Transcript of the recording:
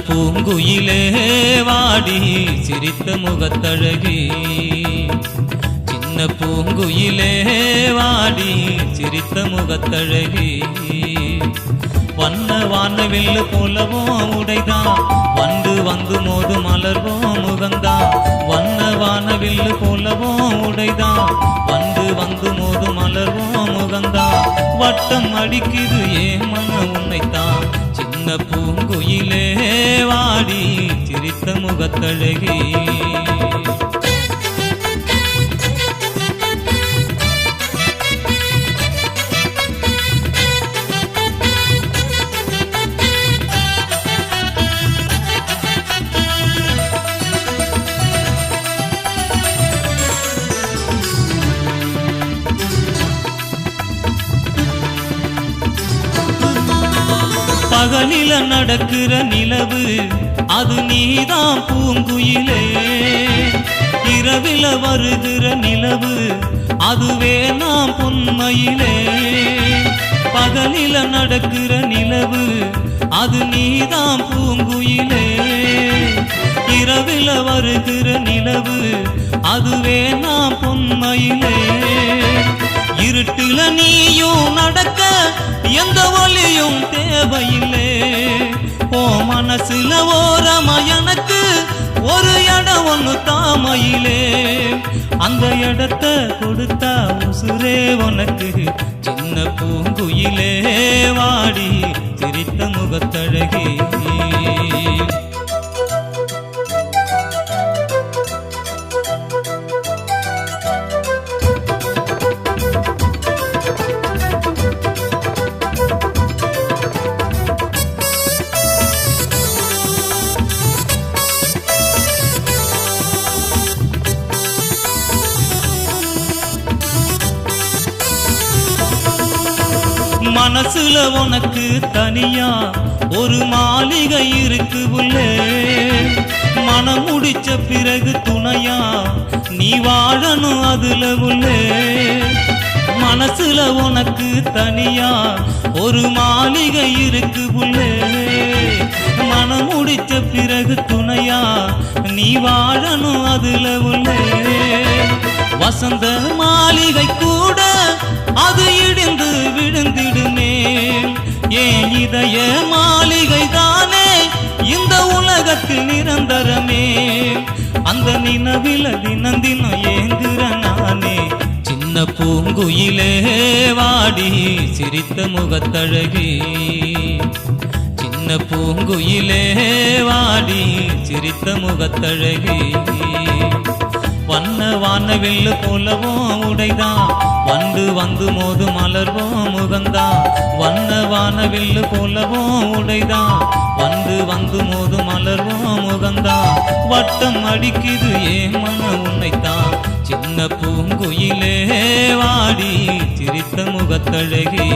பூங்குயிலே வாடி சிரித்த முகத்தழகி, சின்ன பூங்குயிலே வாடி சிரித்த முகத்தழகி. வண்ண வானவில் போலவும் உடைதான் வந்து வந்து மோது மலர்வோம் முகந்தான். வண்ண வானவில் போலவும் உடைதான் வந்து வந்து மோது மலர்வோம் முகந்தான். வட்டம் அடிக்குது ஏன் மன உன்னைத்தான், சின்ன பூங்குயிலே வாடி சிரித்த முகத்தழகி. பகலில நடக்கிற நிலவு அது நீதான் பூங்குயிலே, இரவில வருகிற நிலவு அதுவே நாம் பொன்மையிலே. பகலில நடக்கிற நிலவு அது நீதான் பூங்குயிலே, இரவில வருகிற நிலவு அதுவே நாம் பொன்மையிலே. இருட்டில நீயும் நடக்க எந்த ஒளியும் தேவையில்லை, ஓ மனசுல ஓரமா எனக்கு ஒரு இடம் ஒண்ணு தாமையிலே. அந்த இடத்தை கொடுத்தா உசுரே உனக்கு, சின்ன பூங்குயிலே வாடி சிரித்த முகத்தழகி. மனசுல உனக்கு தனியா ஒரு மாளிகை இருக்கு உள்ளே, மனம் முடிச்ச பிறகு துணையா நீ வாழணும் அதுல உள்ளே. மனசுல உனக்கு தனியா ஒரு மாளிகை இருக்கு உள்ளே, மனம் முடிச்ச பிறகு துணையா நீ வாழணும் அதுல உள்ளே. வசந்த மாளிகை கூட அது இடிந்து விழுந்திடுமே, ஏன் இதய மாளிகை தானே இந்த உலகத்தில் நிரந்தரமே. அந்த நினைவில தினம் தினம் ஏங்குற நானே, சின்ன பூங்குயிலே வாடி சிரித்த முகத்தழகி. சின்ன பூங்குயிலே வாடி சிரித்த முகத்தழகி. வண்ண வானவில் போலவும் உடைதான் வந்து வந்து மோது மலர்வோம் முகந்தான். வண்ண வானவில் போலவும் உடைதான் வந்து வந்து மோது மலர்வோம் முகந்தான். வட்டம் அடிக்குது ஏன் மன உன்னைத்தான், சின்ன பூங்குயிலே வாடி சிரித்த முகத்தழகி.